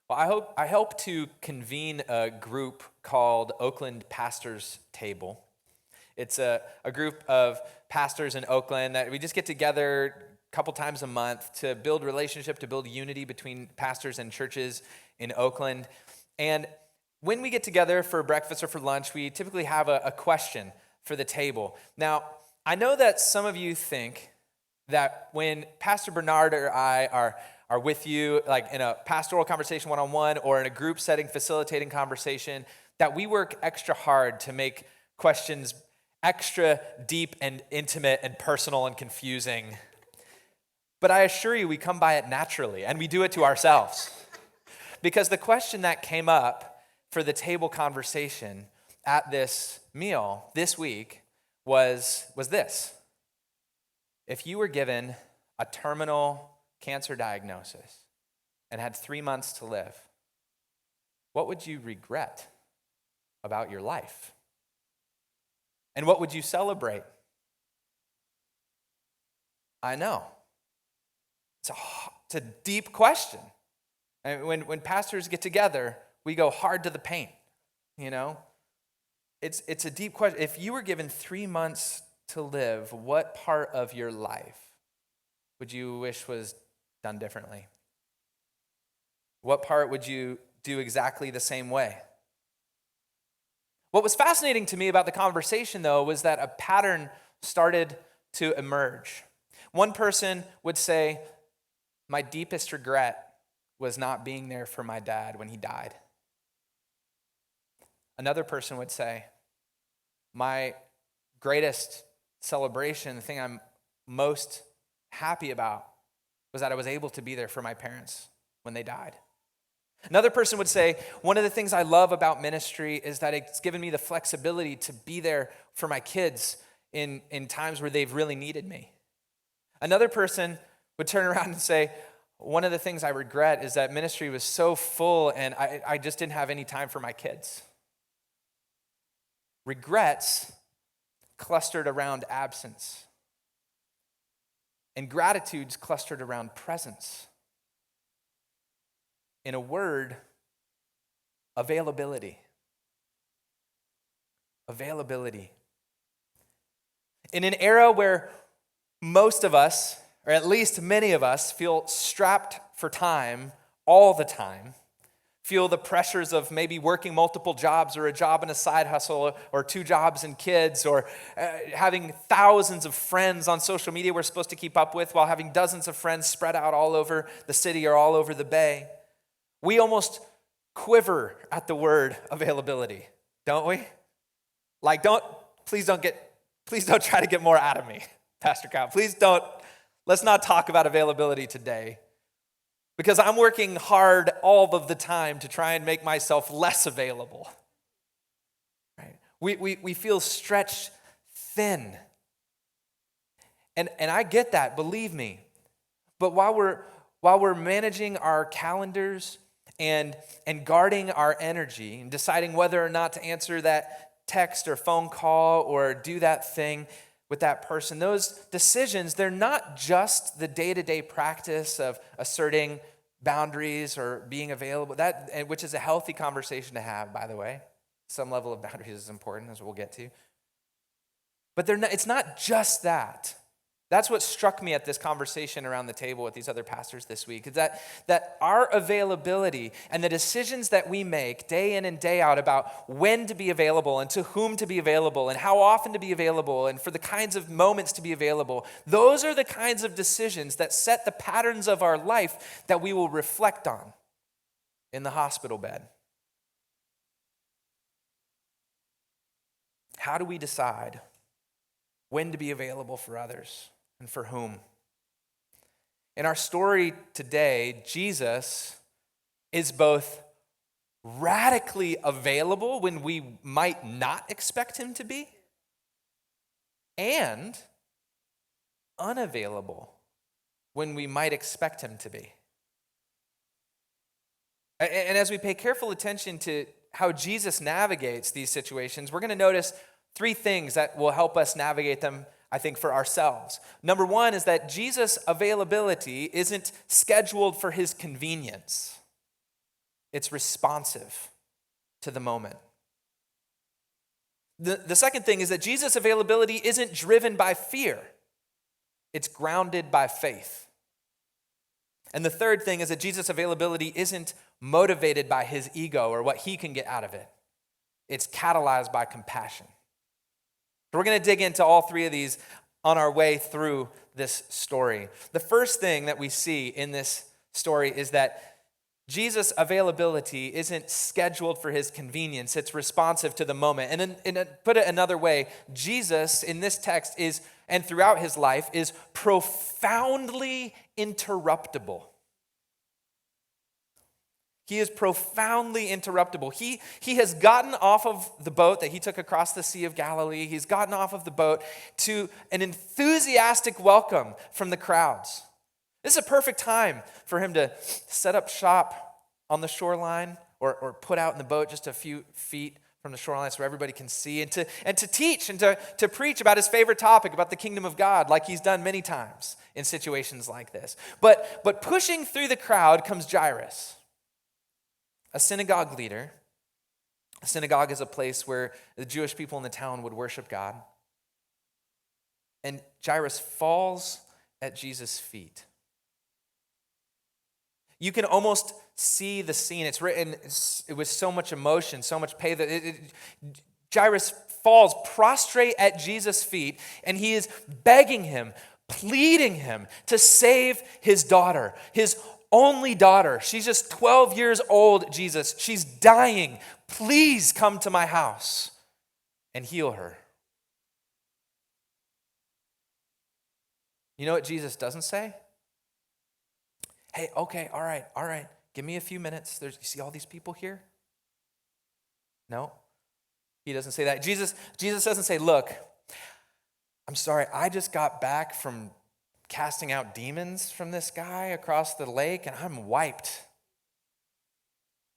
Well, I hope to convene a group called Oakland Pastors Table. It's a group of pastors in Oakland that we just get together a couple times a month to build relationship, to build unity between pastors and churches in Oakland. And when we get together for breakfast or for lunch, we typically have a question for the table. Now, I know that some of you think that when Pastor Bernard or I are with you, like in a pastoral conversation one-on-one or in a group setting facilitating conversation, that we work extra hard to make questions extra deep and intimate and personal and confusing. But I assure you, we come by it naturally, and we do it to ourselves. Because the question that came up for the table conversation at this meal this week was this. If you were given a terminal cancer diagnosis and had 3 months to live, what would you regret about your life? And what would you celebrate? I know. It's a deep question. And when pastors get together, we go hard to the paint, you know? It's a deep question. If you were given 3 months to live, what part of your life would you wish was done differently? What part would you do exactly the same way? What was fascinating to me about the conversation, though, was that a pattern started to emerge. One person would say, my deepest regret was not being there for my dad when he died. Another person would say, my greatest celebration, the thing I'm most happy about, was that I was able to be there for my parents when they died. Another person would say, one of the things I love about ministry is that it's given me the flexibility to be there for my kids in times where they've really needed me. Another person would turn around and say, one of the things I regret is that ministry was so full and I just didn't have any time for my kids. Regrets clustered around absence, and gratitudes clustered around presence. In a word, availability. Availability. In an era where most of us, or at least many of us, feel strapped for time all the time, feel the pressures of maybe working multiple jobs or a job and a side hustle or 2 jobs and kids or having thousands of friends on social media we're supposed to keep up with while having dozens of friends spread out all over the city or all over the bay. We almost quiver at the word availability, don't we? Like, please don't try to get more out of me, Pastor Kyle. Let's not talk about availability today. Because I'm working hard all of the time to try and make myself less available. Right? We feel stretched thin. And I get that, believe me. But while we're managing our calendars and guarding our energy and deciding whether or not to answer that text or phone call or do that thing with that person, those decisions, they're not just the day-to-day practice of asserting boundaries or being available, which is a healthy conversation to have, by the way. Some level of boundaries is important, as we'll get to. But it's not just that. That's what struck me at this conversation around the table with these other pastors this week, is that our availability and the decisions that we make day in and day out about when to be available and to whom to be available and how often to be available and for the kinds of moments to be available, those are the kinds of decisions that set the patterns of our life that we will reflect on in the hospital bed. How do we decide when to be available for others? And for whom? In our story today, Jesus is both radically available when we might not expect him to be, and unavailable when we might expect him to be. And as we pay careful attention to how Jesus navigates these situations, we're going to notice 3 things that will help us navigate them, I think, for ourselves. Number 1 is that Jesus' availability isn't scheduled for his convenience. it's responsive to the moment. The second thing is that Jesus' availability isn't driven by fear. It's grounded by faith. And the third thing is that Jesus' availability isn't motivated by his ego or what he can get out of it. It's catalyzed by compassion. So we're going to dig into all three of these on our way through this story. The first thing that we see in this story is that Jesus' availability isn't scheduled for his convenience. It's responsive to the moment. And put it another way, Jesus in this text is, and throughout his life, is profoundly interruptible. He is profoundly interruptible. He has gotten off of the boat that he took across the Sea of Galilee. He's gotten off of the boat to an enthusiastic welcome from the crowds. This is a perfect time for him to set up shop on the shoreline or put out in the boat just a few feet from the shoreline so everybody can see and to teach and to preach about his favorite topic, about the kingdom of God, like he's done many times in situations like this. But pushing through the crowd comes Jairus, a synagogue leader. A synagogue is a place where the Jewish people in the town would worship God. And Jairus falls at Jesus' feet. You can almost see the scene. It's written with so much emotion, so much pain. Jairus falls prostrate at Jesus' feet, and he is begging him, pleading him to save his daughter, his only daughter. She's just 12 years old, Jesus. She's dying. Please come to my house and heal her. You know what Jesus doesn't say? Hey, okay, all right. Give me a few minutes. You see all these people here? No, he doesn't say that. Jesus doesn't say, look, I'm sorry, I just got back from casting out demons from this guy across the lake, and I'm wiped.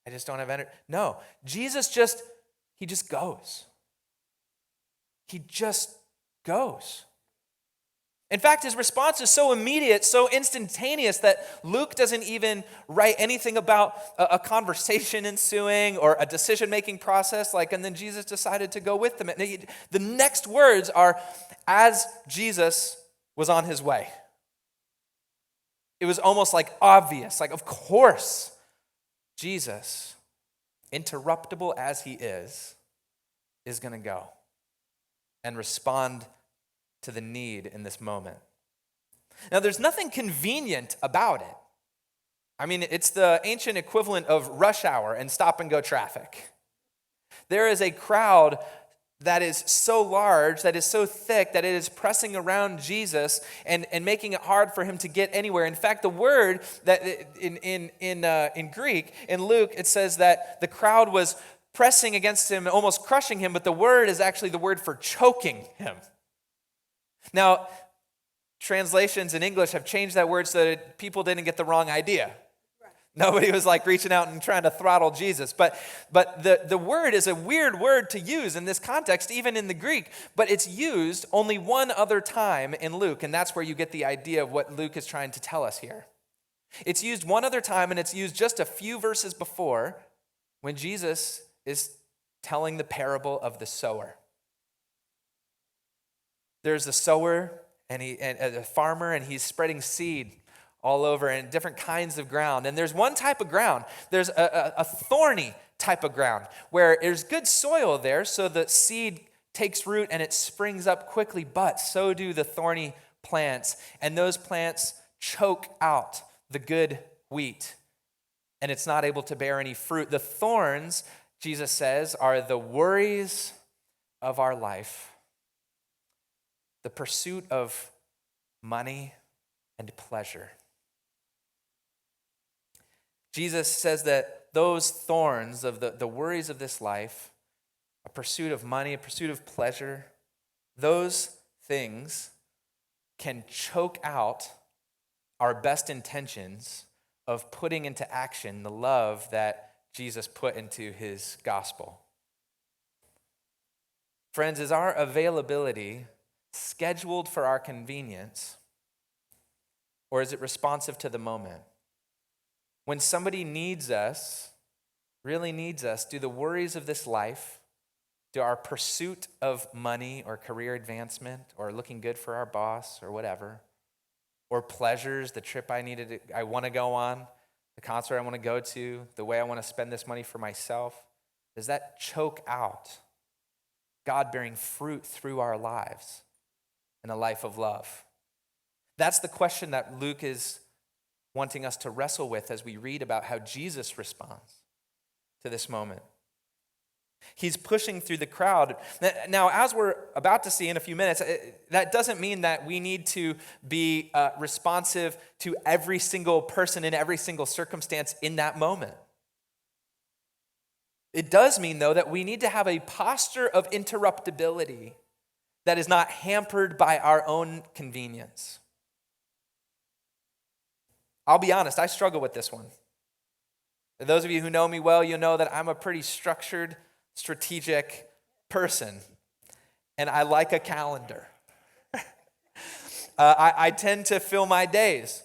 I just don't have energy. No, Jesus just goes. He just goes. In fact, his response is so immediate, so instantaneous that Luke doesn't even write anything about a conversation ensuing or a decision-making process, and then Jesus decided to go with them. The next words are, as Jesus was on his way. It was almost obvious, of course, Jesus, interruptible as he is going to go and respond to the need in this moment. Now, there's nothing convenient about it. I mean, it's the ancient equivalent of rush hour and stop-and-go traffic. There is a crowd that is so large, that is so thick, that it is pressing around Jesus and making it hard for him to get anywhere. In fact, the word that in Greek, in Luke, it says that the crowd was pressing against him, almost crushing him, but the word is actually the word for choking him. Now, translations in English have changed that word so that people didn't get the wrong idea. Nobody was reaching out and trying to throttle Jesus. But the word is a weird word to use in this context, even in the Greek. But it's used only one other time in Luke, and that's where you get the idea of what Luke is trying to tell us here. It's used one other time, and it's used just a few verses before when Jesus is telling the parable of the sower. There's a sower and a farmer, and he's spreading seed all over in different kinds of ground. And there's one type of ground. There's a thorny type of ground where there's good soil there, so the seed takes root and it springs up quickly, but so do the thorny plants. And those plants choke out the good wheat, and it's not able to bear any fruit. The thorns, Jesus says, are the worries of our life, the pursuit of money and pleasure. Jesus says that those thorns of the worries of this life, a pursuit of money, a pursuit of pleasure, those things can choke out our best intentions of putting into action the love that Jesus put into his gospel. Friends, is our availability scheduled for our convenience, or is it responsive to the moment? When somebody needs us, really needs us, do the worries of this life, do our pursuit of money or career advancement or looking good for our boss or whatever, or pleasures, the trip I want to go on, the concert I want to go to, the way I want to spend this money for myself, does that choke out God bearing fruit through our lives in a life of love? That's the question that Luke is wanting us to wrestle with as we read about how Jesus responds to this moment. He's pushing through the crowd. Now, as we're about to see in a few minutes, that doesn't mean that we need to be responsive to every single person in every single circumstance in that moment. It does mean, though, that we need to have a posture of interruptibility that is not hampered by our own convenience. I'll be honest, I struggle with this one. Those of you who know me well, you know that I'm a pretty structured, strategic person, and I like a calendar. I tend to fill my days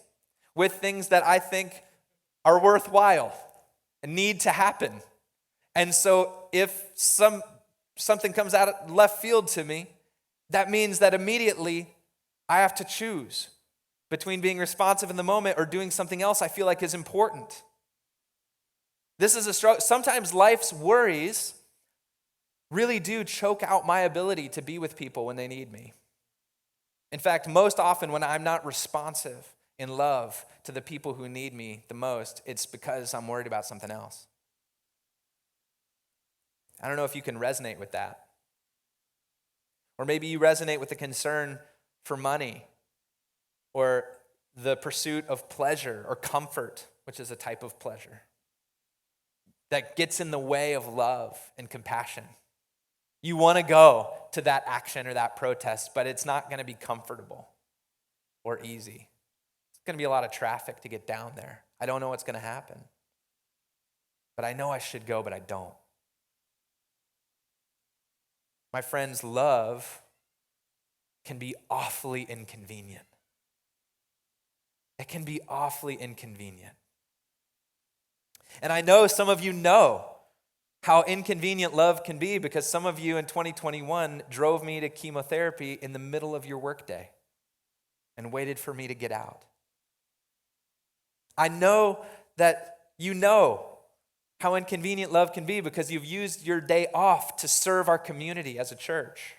with things that I think are worthwhile and need to happen. And so if something comes out of left field to me, that means that immediately I have to choose between being responsive in the moment or doing something else I feel like is important. This is a struggle. Sometimes life's worries really do choke out my ability to be with people when they need me. In fact, most often when I'm not responsive in love to the people who need me the most, it's because I'm worried about something else. I don't know if you can resonate with that. Or maybe you resonate with the concern for money or the pursuit of pleasure or comfort, which is a type of pleasure that gets in the way of love and compassion. You want to go to that action or that protest, but it's not going to be comfortable or easy. It's going to be a lot of traffic to get down there. I don't know what's going to happen. But I know I should go, but I don't. My friends, love can be awfully inconvenient. It can be awfully inconvenient. And I know some of you know how inconvenient love can be because some of you in 2021 drove me to chemotherapy in the middle of your workday and waited for me to get out. I know that you know how inconvenient love can be because you've used your day off to serve our community as a church.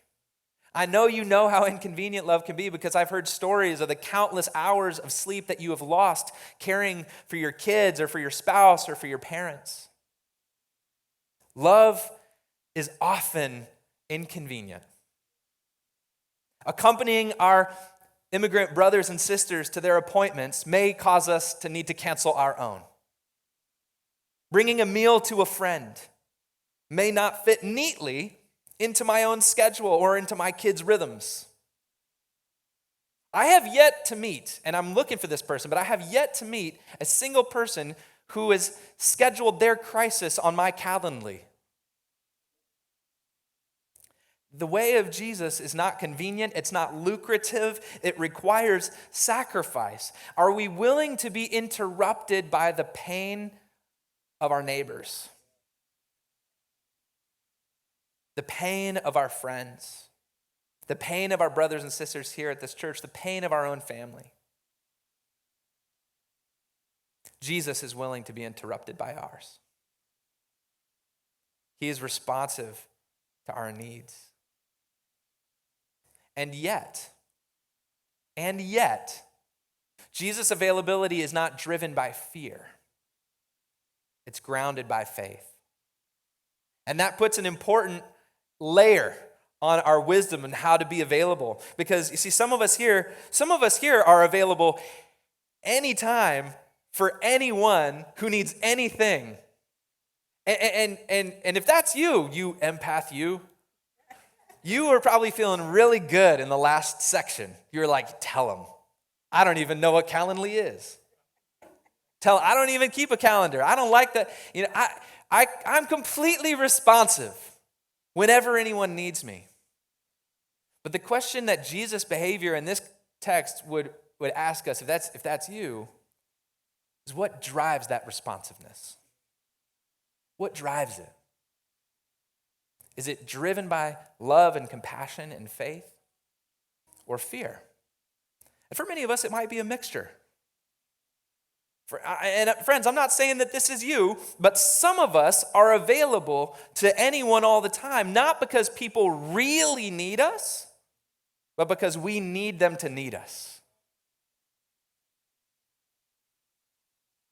I know you know how inconvenient love can be because I've heard stories of the countless hours of sleep that you have lost caring for your kids or for your spouse or for your parents. Love is often inconvenient. Accompanying our immigrant brothers and sisters to their appointments may cause us to need to cancel our own. Bringing a meal to a friend may not fit neatly into my own schedule or into my kids' rhythms. I have yet to meet, and I'm looking for this person, but I have yet to meet a single person who has scheduled their crisis on my Calendly. The way of Jesus is not convenient, it's not lucrative, it requires sacrifice. Are we willing to be interrupted by the pain of our neighbors? The pain of our friends, the pain of our brothers and sisters here at this church, the pain of our own family. Jesus is willing to be interrupted by ours. He is responsive to our needs. And yet, Jesus' availability is not driven by fear. It's grounded by faith. And that puts an important layer on our wisdom and how to be available. Because you see, some of us here are available anytime for anyone who needs anything. And if that's you empath, you are probably feeling really good in the last section. You're like, tell them. I don't even know what Calendly is. I don't even keep a calendar. I don't like that. I'm completely responsive whenever anyone needs me. But the question that Jesus' behavior in this text would ask us, if that's you, is what drives that responsiveness? What drives it? Is it driven by love and compassion and faith, or fear? And for many of us, it might be a mixture. Friends, I'm not saying that this is you, but some of us are available to anyone all the time, not because people really need us, but because we need them to need us.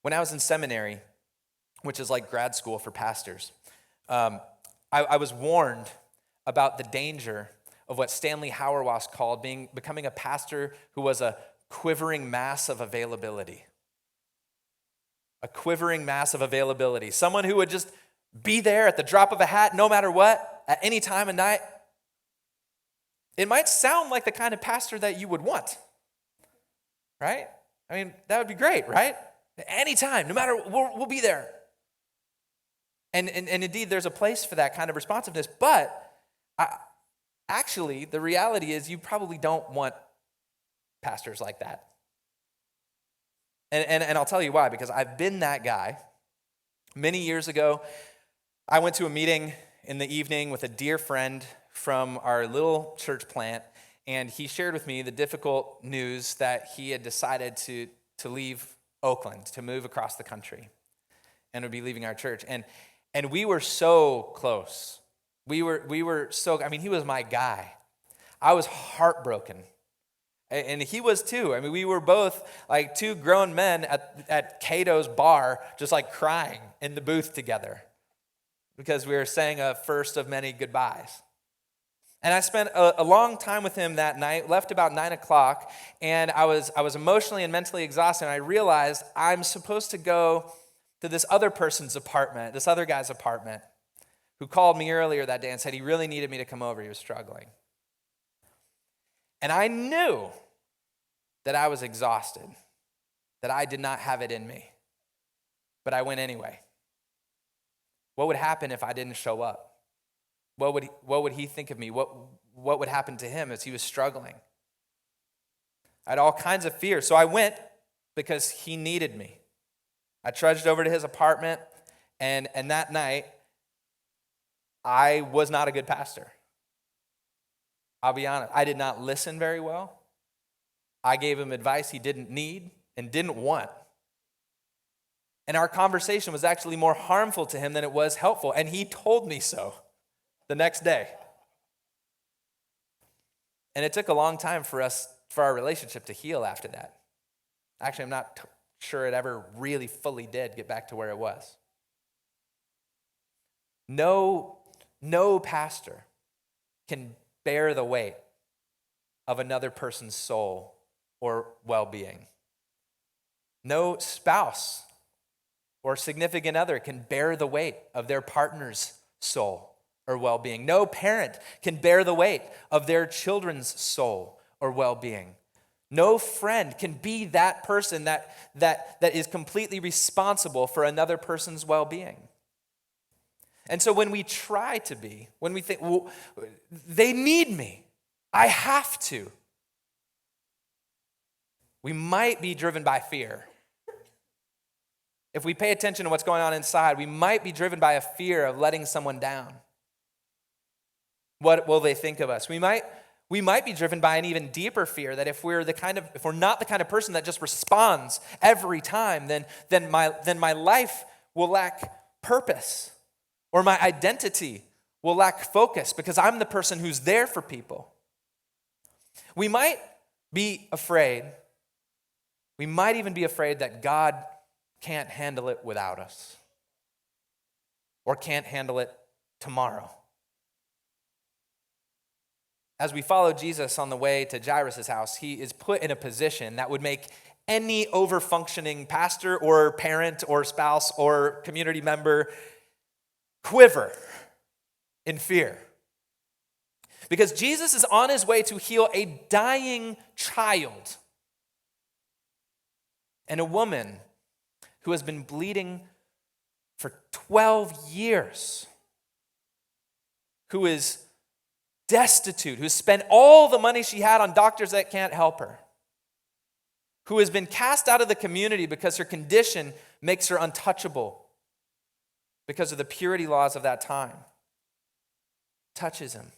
When I was in seminary, which is like grad school for pastors, I was warned about the danger of what Stanley Hauerwas called becoming a pastor who was a quivering mass of availability. A quivering mass of availability. Someone who would just be there at the drop of a hat, no matter what, at any time of night. It might sound like the kind of pastor that you would want, right? I mean, that would be great, right? Anytime, no matter, we'll be there. And indeed, there's a place for that kind of responsiveness. But actually, the reality is you probably don't want pastors like that. And I'll tell you why, because I've been that guy. Many years ago, I went to a meeting in the evening with a dear friend from our little church plant, and he shared with me the difficult news that he had decided to leave Oakland, to move across the country, and would be leaving our church. And we were so close. We were so, I mean, he was my guy. I was heartbroken. And he was too. I mean, we were both like two grown men at Cato's bar, just like crying in the booth together because we were saying a first of many goodbyes. And I spent a long time with him that night, left about 9 o'clock, and I was emotionally and mentally exhausted, and I realized I'm supposed to go to this other person's apartment, this other guy's apartment, who called me earlier that day and said he really needed me to come over. He was struggling. And I knew that I was exhausted, that I did not have it in me. But I went anyway. What would happen if I didn't show up? What would he think of me? What would happen to him as he was struggling? I had all kinds of fears. So I went because he needed me. I trudged over to his apartment, and that night, I was not a good pastor. I'll be honest, I did not listen very well. I gave him advice he didn't need and didn't want. And our conversation was actually more harmful to him than it was helpful. And he told me so the next day. And it took a long time for our relationship to heal after that. Actually, I'm not sure it ever really fully did get back to where it was. No pastor can bear the weight of another person's soul or well-being. No spouse or significant other can bear the weight of their partner's soul or well-being. No parent can bear the weight of their children's soul or well-being. No friend can be that person that is completely responsible for another person's well-being. And so when we try to be, when we think, well, they need me, I have to, we might be driven by fear. If we pay attention to what's going on inside, we might be driven by a fear of letting someone down. What will they think of us? We might be driven by an even deeper fear that if we're not the kind of person that just responds every time, then my life will lack purpose, or my identity will lack focus because I'm the person who's there for people. We might be afraid. We might even be afraid that God can't handle it without us, or can't handle it tomorrow. As we follow Jesus on the way to Jairus' house, he is put in a position that would make any over-functioning pastor or parent or spouse or community member quiver in fear. Because Jesus is on his way to heal a dying child and a woman who has been bleeding for 12 years, who is destitute, who's spent all the money she had on doctors that can't help her, who has been cast out of the community because her condition makes her untouchable, because of the purity laws of that time, touches him.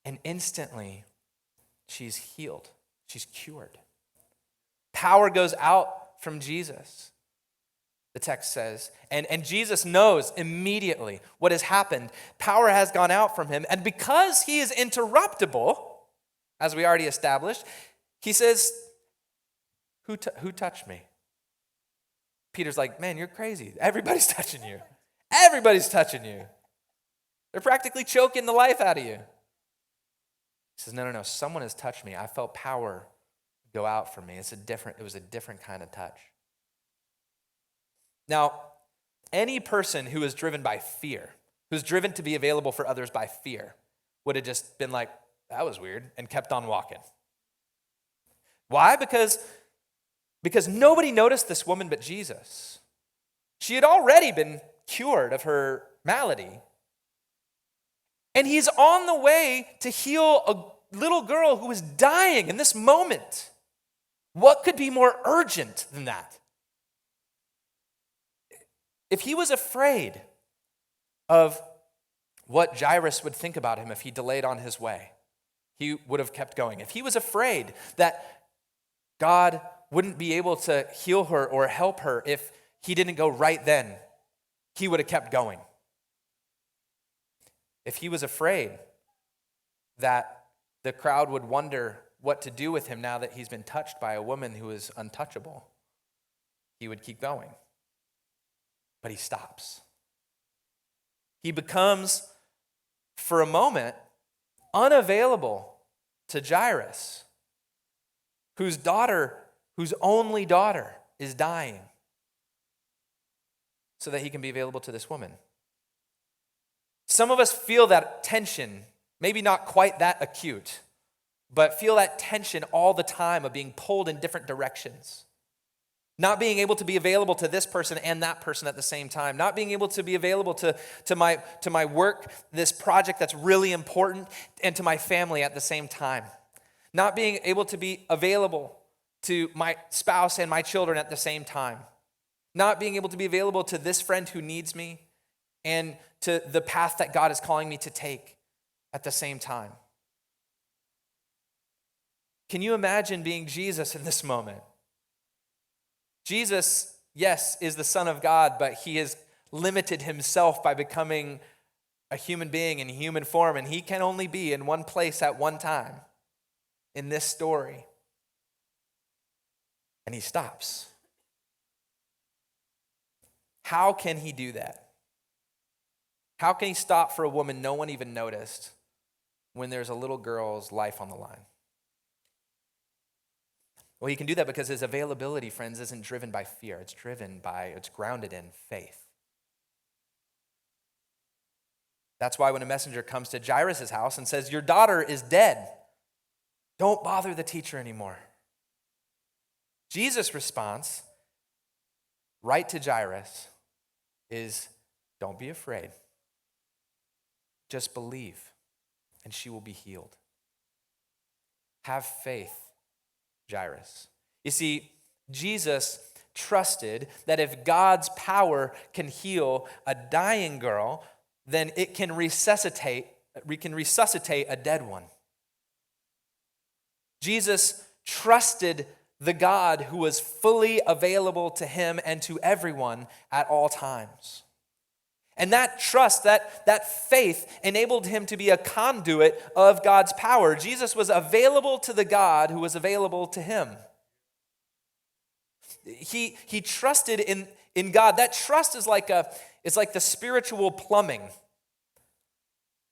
And instantly, she's healed. She's cured. Power goes out from Jesus, the text says. And Jesus knows immediately what has happened. Power has gone out from him. And because he is interruptible, as we already established, he says, who touched me? Peter's like, man, you're crazy. Everybody's touching you. Everybody's touching you. They're practically choking the life out of you. He says, no, someone has touched me. I felt power go out from me. It was a different kind of touch. Now, any person who is driven by fear, who's driven to be available for others by fear, would have just been like, that was weird, and kept on walking. Why? Because nobody noticed this woman but Jesus. She had already been cured of her malady. And he's on the way to heal a little girl who was dying in this moment. What could be more urgent than that? If he was afraid of what Jairus would think about him if he delayed on his way, he would have kept going. If he was afraid that God wouldn't be able to heal her or help her if he didn't go right then, he would have kept going. If he was afraid that the crowd would wonder what to do with him now that he's been touched by a woman who is untouchable, he would keep going. But he stops. He becomes, for a moment, unavailable to Jairus, whose only daughter, is dying, so that he can be available to this woman. Some of us feel that tension, maybe not quite that acute, but feel that tension all the time of being pulled in different directions. Not being able to be available to this person and that person at the same time. Not being able to be available to my work, this project that's really important, and to my family at the same time. Not being able to be available to my spouse and my children at the same time. Not being able to be available to this friend who needs me and to the path that God is calling me to take at the same time. Can you imagine being Jesus in this moment? Jesus, yes, is the Son of God, but he has limited himself by becoming a human being in human form, and he can only be in one place at one time in this story. And he stops. How can he do that? How can he stop for a woman no one even noticed when there's a little girl's life on the line? Well, he can do that because his availability, friends, isn't driven by fear. It's grounded in faith. That's why when a messenger comes to Jairus' house and says, your daughter is dead, don't bother the teacher anymore. Jesus' response, right to Jairus, is don't be afraid. Just believe, and she will be healed. Have faith, Jairus. You see, Jesus trusted that if God's power can heal a dying girl, then we can resuscitate a dead one. Jesus trusted the God who was fully available to him and to everyone at all times. And that trust, that faith enabled him to be a conduit of God's power. Jesus was available to the God who was available to him. He trusted in God. That trust is like the spiritual plumbing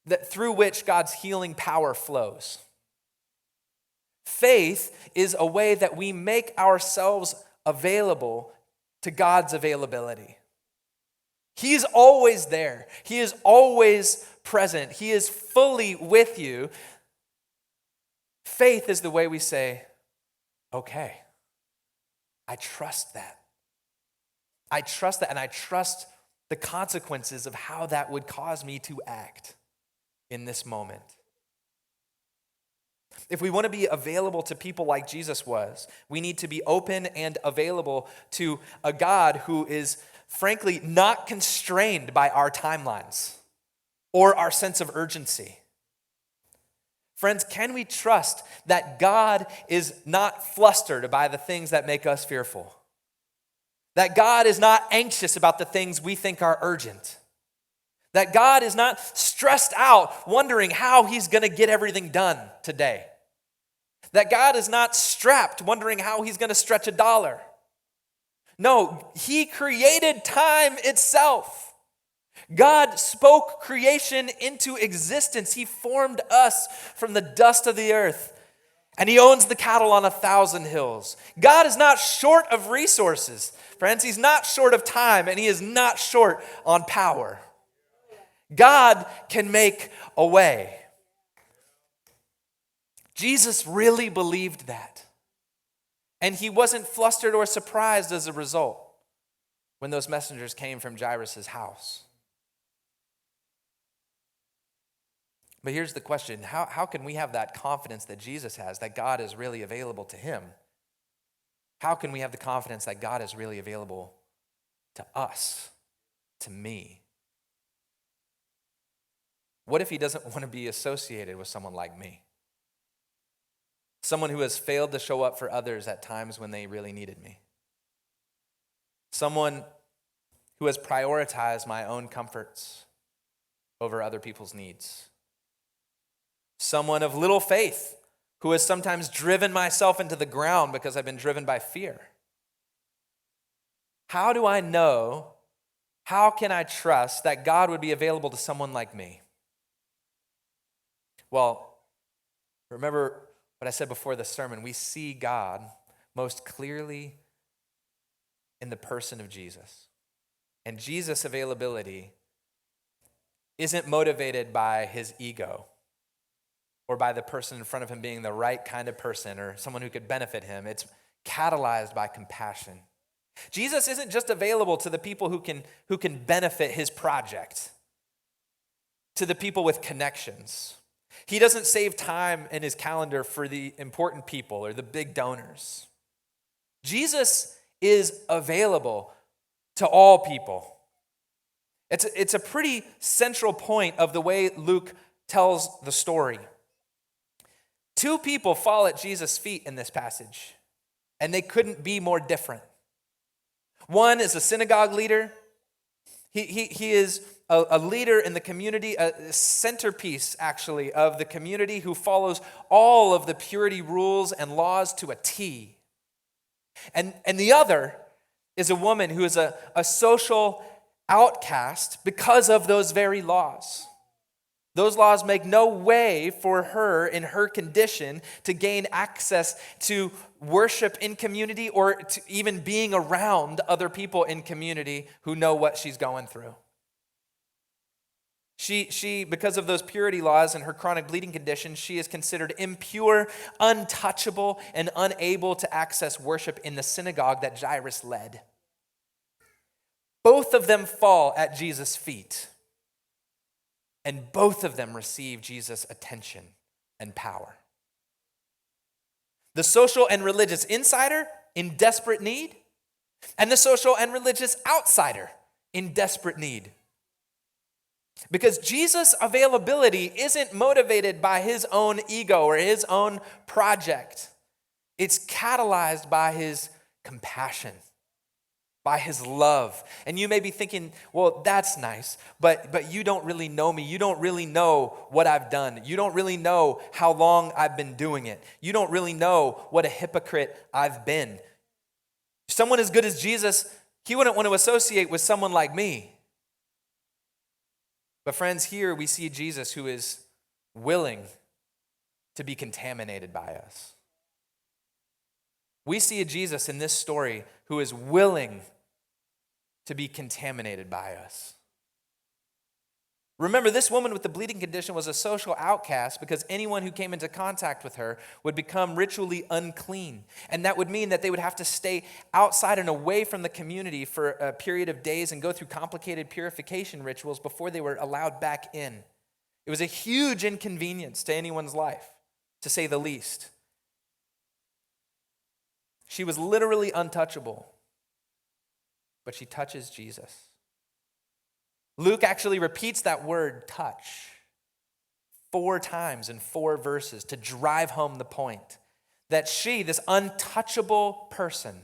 that through which God's healing power flows. Faith is a way that we make ourselves available to God's availability. He is always there. He is always present. He is fully with you. Faith is the way we say, okay, I trust that. I trust that, and I trust the consequences of how that would cause me to act in this moment. If we want to be available to people like Jesus was, we need to be open and available to a God who is frankly, not constrained by our timelines or our sense of urgency. Friends, can we trust that God is not flustered by the things that make us fearful? That God is not anxious about the things we think are urgent? That God is not stressed out wondering how he's going to get everything done today? That God is not strapped wondering how he's going to stretch a dollar? No, he created time itself. God spoke creation into existence. He formed us from the dust of the earth, and he owns the cattle on 1,000 hills. God is not short of resources, friends. He's not short of time, and he is not short on power. God can make a way. Jesus really believed that. And he wasn't flustered or surprised as a result when those messengers came from Jairus' house. But here's the question. How can we have that confidence that Jesus has, that God is really available to him? How can we have the confidence that God is really available to us, to me? What if he doesn't want to be associated with someone like me? Someone who has failed to show up for others at times when they really needed me. Someone who has prioritized my own comforts over other people's needs. Someone of little faith who has sometimes driven myself into the ground because I've been driven by fear. How do I know, how can I trust that God would be available to someone like me? Well, remember what I said before the sermon. We see God most clearly in the person of Jesus. And Jesus' availability isn't motivated by his ego or by the person in front of him being the right kind of person or someone who could benefit him. It's catalyzed by compassion. Jesus isn't just available to the people who can benefit his project, to the people with connections. He doesn't save time in his calendar for the important people or the big donors. Jesus is available to all people. It's a pretty central point of the way Luke tells the story. Two people fall at Jesus' feet in this passage, and they couldn't be more different. One is a synagogue leader. He is a leader in the community, a centerpiece, actually, of the community who follows all of the purity rules and laws to a T. And the other is a woman who is a social outcast because of those very laws. Those laws make no way for her in her condition to gain access to worship in community or to even being around other people in community who know what she's going through. She, because of those purity laws and her chronic bleeding condition, she is considered impure, untouchable, and unable to access worship in the synagogue that Jairus led. Both of them fall at Jesus' feet. And both of them receive Jesus' attention and power. The social and religious insider in desperate need, and the social and religious outsider in desperate need. Because Jesus' availability isn't motivated by his own ego or his own project. It's catalyzed by his compassion, by his love. And you may be thinking, well, that's nice, but you don't really know me. You don't really know what I've done. You don't really know how long I've been doing it. You don't really know what a hypocrite I've been. Someone as good as Jesus, he wouldn't want to associate with someone like me. But friends, here we see Jesus who is willing to be contaminated by us. We see a Jesus in this story who is willing to be contaminated by us. Remember, this woman with the bleeding condition was a social outcast because anyone who came into contact with her would become ritually unclean. And that would mean that they would have to stay outside and away from the community for a period of days and go through complicated purification rituals before they were allowed back in. It was a huge inconvenience to anyone's life, to say the least. She was literally untouchable. but she touches Jesus. Luke actually repeats that word, touch, 4 times in 4 verses to drive home the point that she, this untouchable person,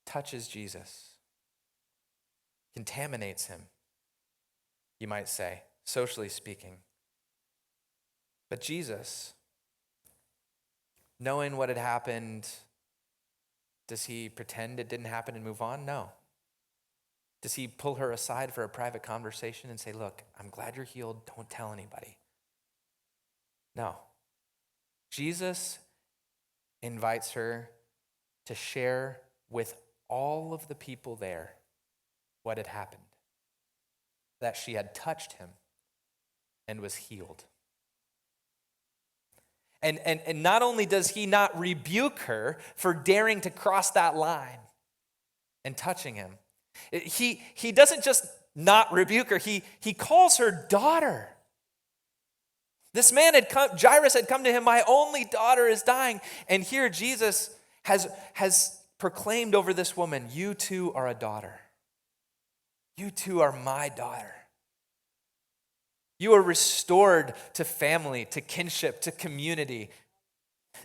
touches Jesus, contaminates him, you might say, socially speaking. But Jesus, knowing what had happened, does he pretend it didn't happen and move on? No. Does he pull her aside for a private conversation and say, look, I'm glad you're healed. Don't tell anybody. No. Jesus invites her to share with all of the people there what had happened, that she had touched him and was healed. And not only does he not rebuke her for daring to cross that line and touching him, he doesn't just not rebuke her, he calls her daughter. This man Jairus had come to him, my only daughter is dying. And here Jesus has proclaimed over this woman, you too are a daughter. You too are my daughter. You are restored to family, to kinship, to community.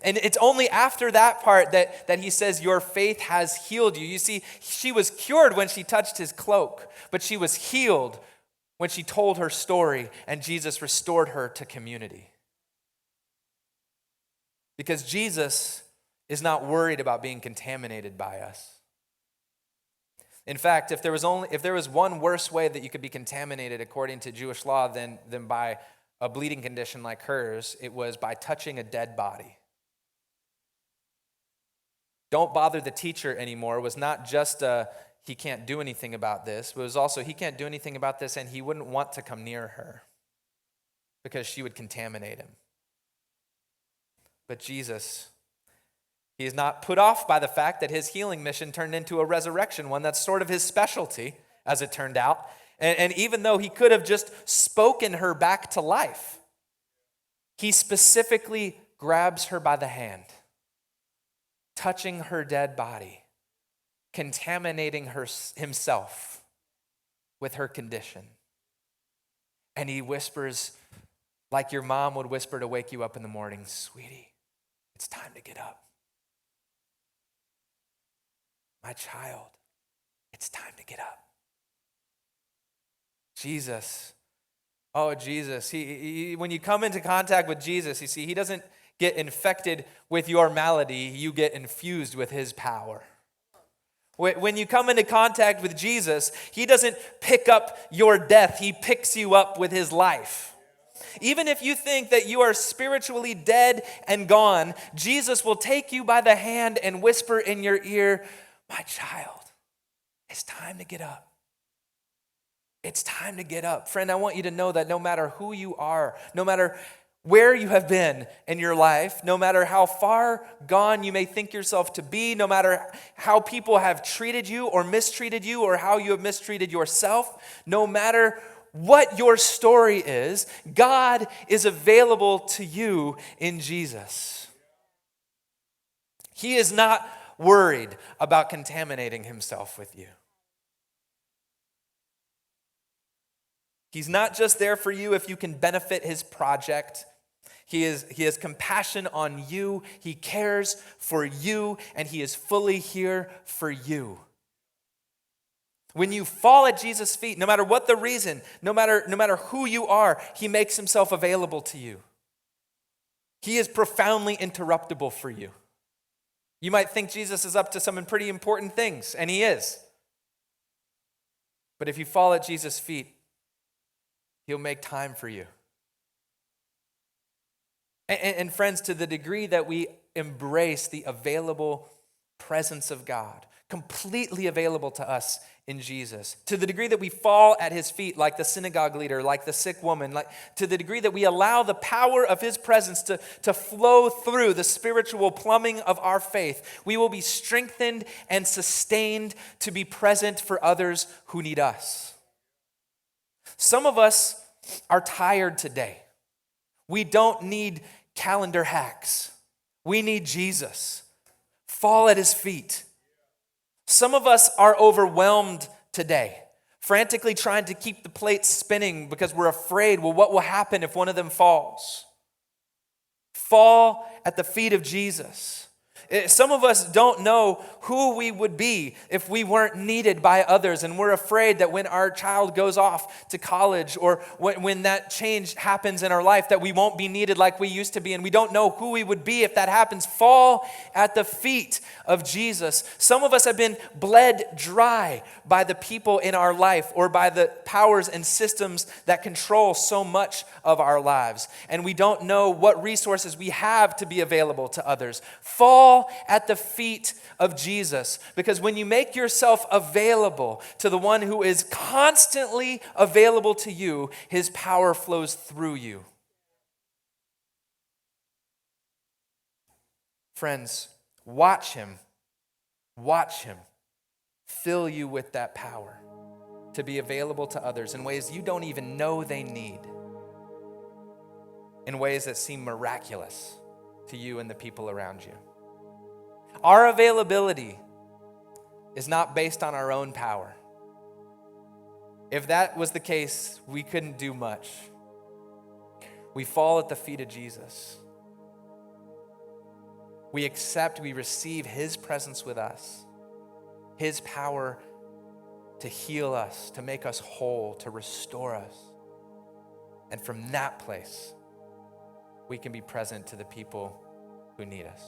And it's only after that part that he says, your faith has healed you. You see, she was cured when she touched his cloak, but she was healed when she told her story and Jesus restored her to community. Because Jesus is not worried about being contaminated by us. In fact, if there was one worse way that you could be contaminated according to Jewish law than by a bleeding condition like hers, it was by touching a dead body. Don't bother the teacher anymore was not just he can't do anything about this, but it was also he can't do anything about this and he wouldn't want to come near her because she would contaminate him. But Jesus, he is not put off by the fact that his healing mission turned into a resurrection one. That's sort of his specialty, as it turned out. And even though he could have just spoken her back to life, he specifically grabs her by the hand, touching her dead body, contaminating himself with her condition. And he whispers, like your mom would whisper to wake you up in the morning, sweetie, it's time to get up. My child, it's time to get up. Jesus, oh Jesus, he when you come into contact with Jesus, you see, he doesn't get infected with your malady, you get infused with his power. When you come into contact with Jesus, he doesn't pick up your death, he picks you up with his life. Even if you think that you are spiritually dead and gone, Jesus will take you by the hand and whisper in your ear, my child, it's time to get up. It's time to get up. Friend, I want you to know that no matter who you are, no matter where you have been in your life, no matter how far gone you may think yourself to be, no matter how people have treated you or mistreated you or how you have mistreated yourself, no matter what your story is, God is available to you in Jesus. He is not worried about contaminating himself with you. He's not just there for you if you can benefit his project. He has compassion on you. He cares for you, and he is fully here for you. When you fall at Jesus' feet, no matter what the reason, no matter who you are, he makes himself available to you. He is profoundly interruptible for you. You might think Jesus is up to some pretty important things, and he is. But if you fall at Jesus' feet, he'll make time for you. And friends, to the degree that we embrace the available presence of God, completely available to us in Jesus, to the degree that we fall at his feet like the synagogue leader, like the sick woman, to the degree that we allow the power of his presence to flow through the spiritual plumbing of our faith, we will be strengthened and sustained to be present for others who need us. Some of us are tired today. We don't need calendar hacks. We need Jesus. Fall at his feet. Some of us are overwhelmed today, frantically trying to keep the plates spinning because we're afraid, well, what will happen if one of them falls? Fall at the feet of Jesus. Some of us don't know who we would be if we weren't needed by others, and we're afraid that when our child goes off to college or when that change happens in our life that we won't be needed like we used to be, and we don't know who we would be if that happens. Fall at the feet of Jesus. Some of us have been bled dry by the people in our life or by the powers and systems that control so much of our lives, and we don't know what resources we have to be available to others. Fall at the feet of Jesus, because when you make yourself available to the one who is constantly available to you, his power flows through you. Friends, watch him fill you with that power to be available to others in ways you don't even know they need, in ways that seem miraculous to you and the people around you. Our availability is not based on our own power. If that was the case, we couldn't do much. We fall at the feet of Jesus. We receive his presence with us, his power to heal us, to make us whole, to restore us. And from that place, we can be present to the people who need us.